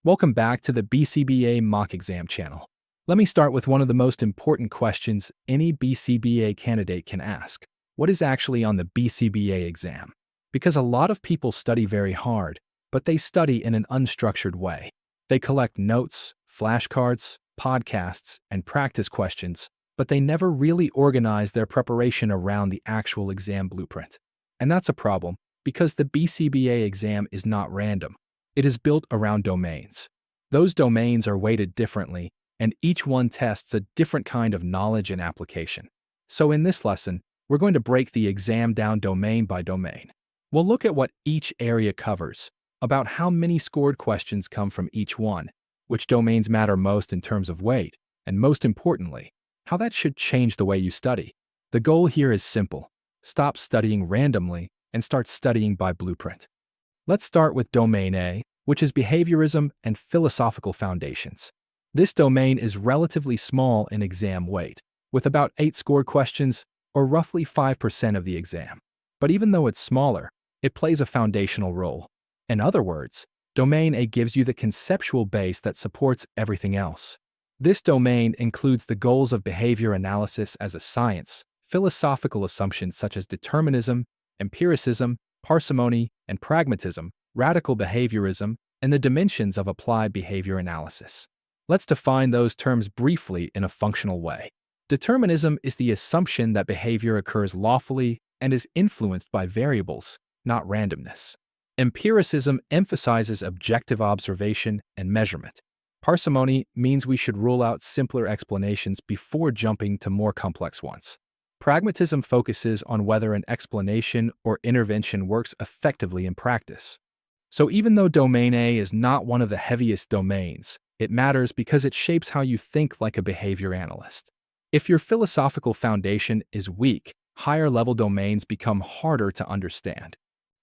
Welcome back to the BCBA mock exam channel. Let me start with one of the most important questions any BCBA candidate can ask. What is actually on the BCBA exam? Because a lot of people study very hard, but they study in an unstructured way. They collect notes, flashcards, podcasts, and practice questions, but they never really organize their preparation around the actual exam blueprint. And that's a problem, because the BCBA exam is not random. It is built around domains. Those domains are weighted differently, and each one tests a different kind of knowledge and application. So in this lesson, we're going to break the exam down domain by domain. We'll look at what each area covers, about how many scored questions come from each one, which domains matter most in terms of weight, and most importantly, how that should change the way you study. The goal here is simple. Stop studying randomly and start studying by blueprint. Let's start with Domain A, which is Behaviorism and Philosophical Foundations. This domain is relatively small in exam weight, with about 8 scored questions, or roughly 5% of the exam. But even though it's smaller, it plays a foundational role. In other words, Domain A gives you the conceptual base that supports everything else. This domain includes the goals of behavior analysis as a science, philosophical assumptions such as determinism, empiricism, parsimony, and pragmatism, radical behaviorism, and the dimensions of applied behavior analysis. Let's define those terms briefly in a functional way. Determinism is the assumption that behavior occurs lawfully and is influenced by variables, not randomness. Empiricism emphasizes objective observation and measurement. Parsimony means we should rule out simpler explanations before jumping to more complex ones. Pragmatism focuses on whether an explanation or intervention works effectively in practice. So even though Domain A is not one of the heaviest domains, it matters because it shapes how you think like a behavior analyst. If your philosophical foundation is weak, higher-level domains become harder to understand.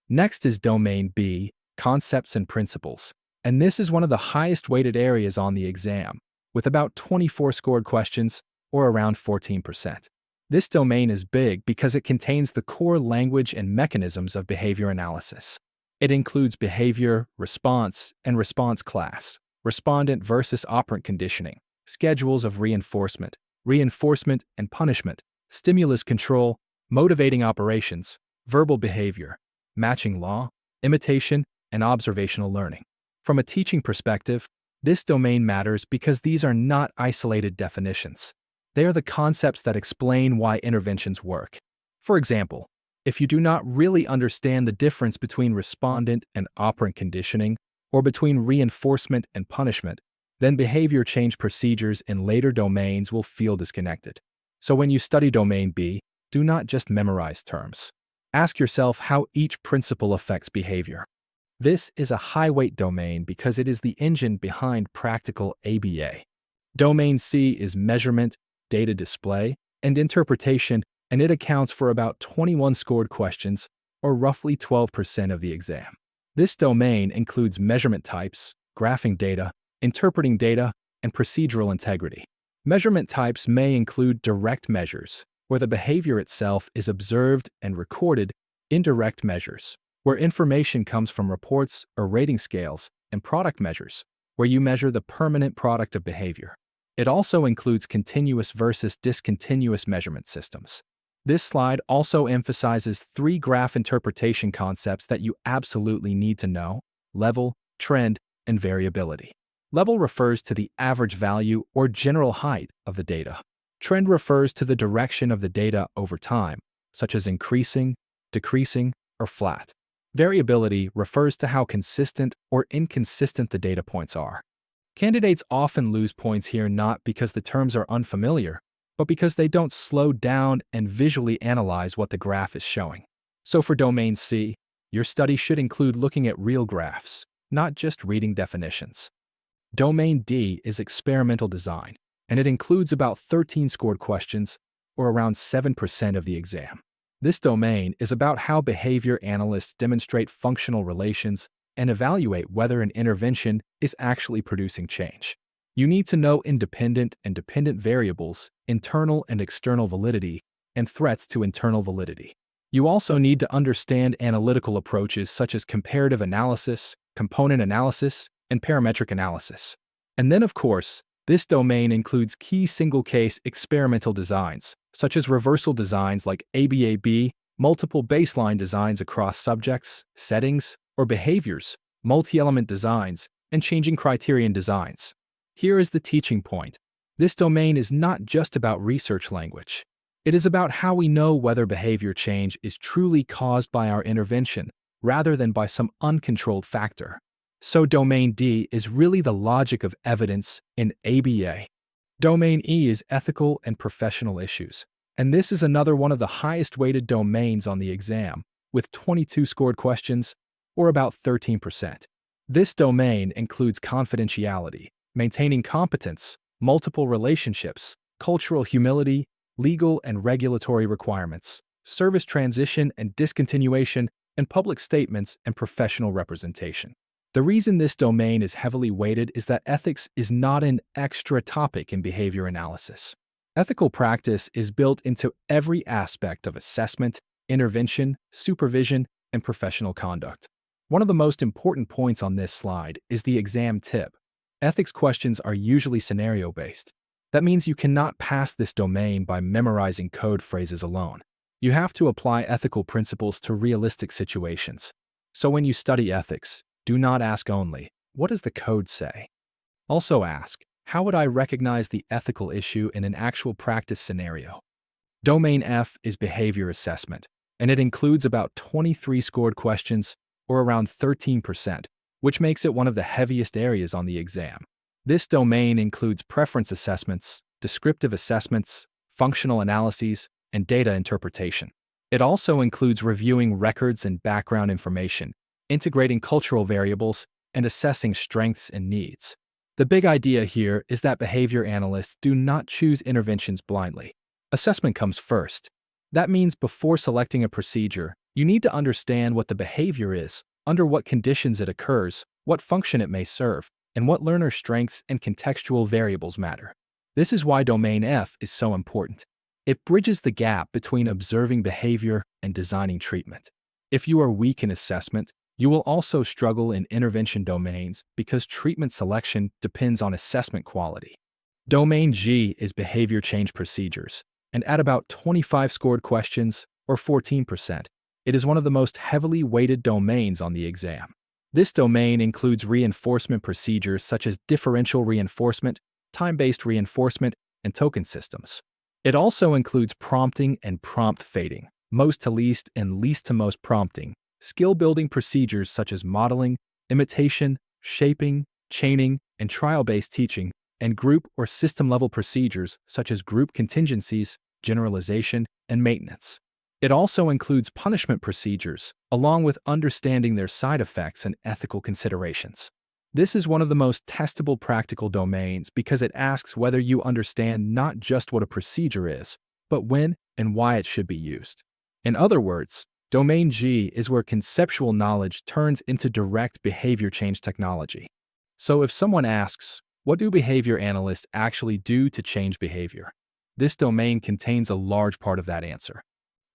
Next is Domain B, Concepts and Principles, and this is one of the highest-weighted areas on the exam, with about 24 scored questions, or around 14%. This domain is big because it contains the core language and mechanisms of behavior analysis. It includes behavior, response, and response class, respondent versus operant conditioning, schedules of reinforcement, reinforcement and punishment, stimulus control, motivating operations, verbal behavior, matching law, imitation, and observational learning. From a teaching perspective, this domain matters because these are not isolated definitions. They are the concepts that explain why interventions work. For example, if you do not really understand the difference between respondent and operant conditioning, or between reinforcement and punishment, then behavior change procedures in later domains will feel disconnected. So when you study Domain B, do not just memorize terms. Ask yourself how each principle affects behavior. This is a high-weight domain because it is the engine behind practical ABA. Domain C is Measurement, Data Display, and Interpretation, and it accounts for about 21 scored questions, or roughly 12% of the exam. This domain includes measurement types, graphing data, interpreting data, and procedural integrity. Measurement types may include direct measures, where the behavior itself is observed and recorded, indirect measures, where information comes from reports or rating scales, and product measures, where you measure the permanent product of behavior. It also includes continuous versus discontinuous measurement systems. This slide also emphasizes 3 graph interpretation concepts that you absolutely need to know: level, trend, and variability. Level refers to the average value or general height of the data. Trend refers to the direction of the data over time, such as increasing, decreasing, or flat. Variability refers to how consistent or inconsistent the data points are. Candidates often lose points here not because the terms are unfamiliar, but because they don't slow down and visually analyze what the graph is showing. So for Domain C, your study should include looking at real graphs, not just reading definitions. Domain D is Experimental Design, and it includes about 13 scored questions, or around 7% of the exam. This domain is about how behavior analysts demonstrate functional relations and evaluate whether an intervention is actually producing change. You need to know independent and dependent variables, internal and external validity, and threats to internal validity. You also need to understand analytical approaches such as comparative analysis, component analysis, and parametric analysis. And then, of course, this domain includes key single-case experimental designs, such as reversal designs like ABAB, multiple baseline designs across subjects, settings, or behaviors, multi-element designs, and changing criterion designs. Here is the teaching point. This domain is not just about research language. It is about how we know whether behavior change is truly caused by our intervention rather than by some uncontrolled factor. So Domain D is really the logic of evidence in ABA. Domain E is ethical and professional issues. And this is another one of the highest weighted domains on the exam, with 22 scored questions, or about 13%. This domain includes confidentiality, maintaining competence, multiple relationships, cultural humility, legal and regulatory requirements, service transition and discontinuation, and public statements and professional representation. The reason this domain is heavily weighted is that ethics is not an extra topic in behavior analysis. Ethical practice is built into every aspect of assessment, intervention, supervision, and professional conduct. One of the most important points on this slide is the exam tip. Ethics questions are usually scenario-based. That means you cannot pass this domain by memorizing code phrases alone. You have to apply ethical principles to realistic situations. So when you study ethics, do not ask only, what does the code say? Also ask, how would I recognize the ethical issue in an actual practice scenario? Domain F is behavior assessment, and it includes about 23 scored questions, or around 13%, which makes it one of the heaviest areas on the exam. This domain includes preference assessments, descriptive assessments, functional analyses, and data interpretation. It also includes reviewing records and background information, integrating cultural variables, and assessing strengths and needs. The big idea here is that behavior analysts do not choose interventions blindly. Assessment comes first. That means before selecting a procedure, you need to understand what the behavior is, under what conditions it occurs, what function it may serve, and what learner strengths and contextual variables matter. This is why Domain F is so important. It bridges the gap between observing behavior and designing treatment. If you are weak in assessment, you will also struggle in intervention domains because treatment selection depends on assessment quality. Domain G is behavior change procedures, and at about 25 scored questions, or 14%, it is one of the most heavily weighted domains on the exam. This domain includes reinforcement procedures such as differential reinforcement, time-based reinforcement, and token systems. It also includes prompting and prompt fading, most to least and least to most prompting, skill-building procedures such as modeling, imitation, shaping, chaining, and trial-based teaching, and group or system-level procedures such as group contingencies, generalization, and maintenance. It also includes punishment procedures, along with understanding their side effects and ethical considerations. This is one of the most testable practical domains because it asks whether you understand not just what a procedure is, but when and why it should be used. In other words, Domain G is where conceptual knowledge turns into direct behavior change technology. So if someone asks, what do behavior analysts actually do to change behavior? This domain contains a large part of that answer.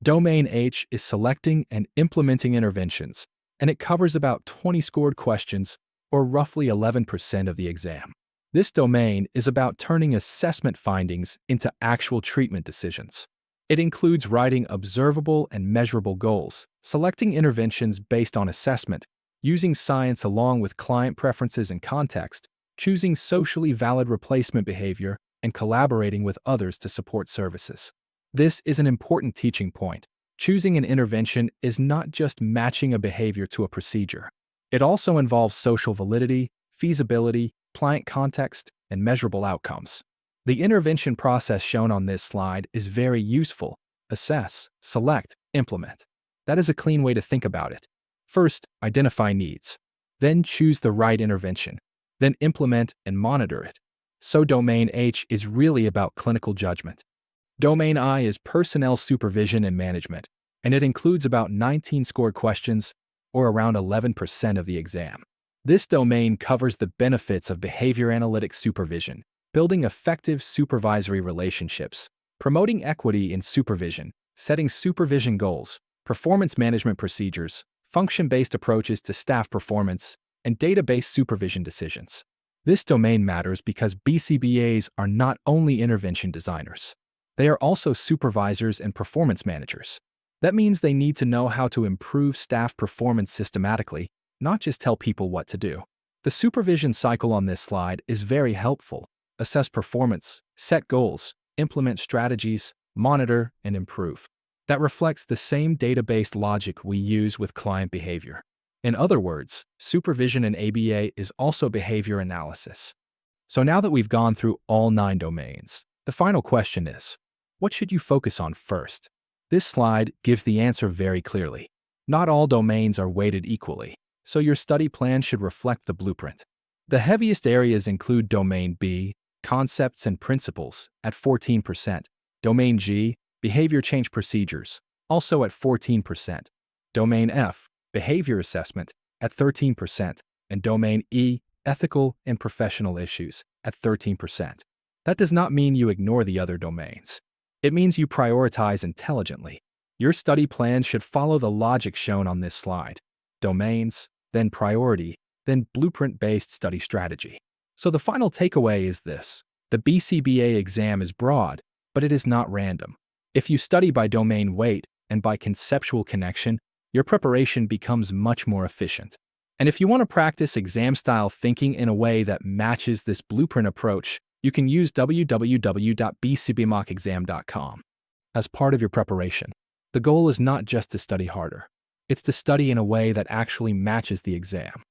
Domain H is selecting and implementing interventions, and it covers about 20 scored questions, or roughly 11% of the exam. This domain is about turning assessment findings into actual treatment decisions. It includes writing observable and measurable goals, selecting interventions based on assessment, using science along with client preferences and context, choosing socially valid replacement behavior, and collaborating with others to support services. This is an important teaching point. Choosing an intervention is not just matching a behavior to a procedure. It also involves social validity, feasibility, client context, and measurable outcomes. The intervention process shown on this slide is very useful. Assess, select, implement. That is a clean way to think about it. First, identify needs. Then choose the right intervention. Then implement and monitor it. So Domain H is really about clinical judgment. Domain I is personnel supervision and management, and it includes about 19 scored questions, or around 11% of the exam. This domain covers the benefits of behavior analytics supervision, building effective supervisory relationships, promoting equity in supervision, setting supervision goals, performance management procedures, function-based approaches to staff performance, and database supervision decisions. This domain matters because BCBAs are not only intervention designers. They are also supervisors and performance managers. That means they need to know how to improve staff performance systematically, not just tell people what to do. The supervision cycle on this slide is very helpful. Assess performance, set goals, implement strategies, monitor, and improve. That reflects the same database logic we use with client behavior. In other words, supervision in ABA is also behavior analysis. So now that we've gone through all 9 domains, the final question is, what should you focus on first? This slide gives the answer very clearly. Not all domains are weighted equally, so your study plan should reflect the blueprint. The heaviest areas include Domain B, Concepts and Principles, at 14%, Domain G, Behavior Change Procedures, also at 14%, Domain F, Behavior Assessment, at 13%, and Domain E, Ethical and Professional Issues, at 13%. That does not mean you ignore the other domains. It means you prioritize intelligently. Your study plan should follow the logic shown on this slide. Domains, then priority, then blueprint-based study strategy. So the final takeaway is this. The BCBA exam is broad, but it is not random. If you study by domain weight and by conceptual connection, your preparation becomes much more efficient. And if you want to practice exam-style thinking in a way that matches this blueprint approach, you can use www.bcbmockexam.com. As part of your preparation, the goal is not just to study harder. It's to study in a way that actually matches the exam.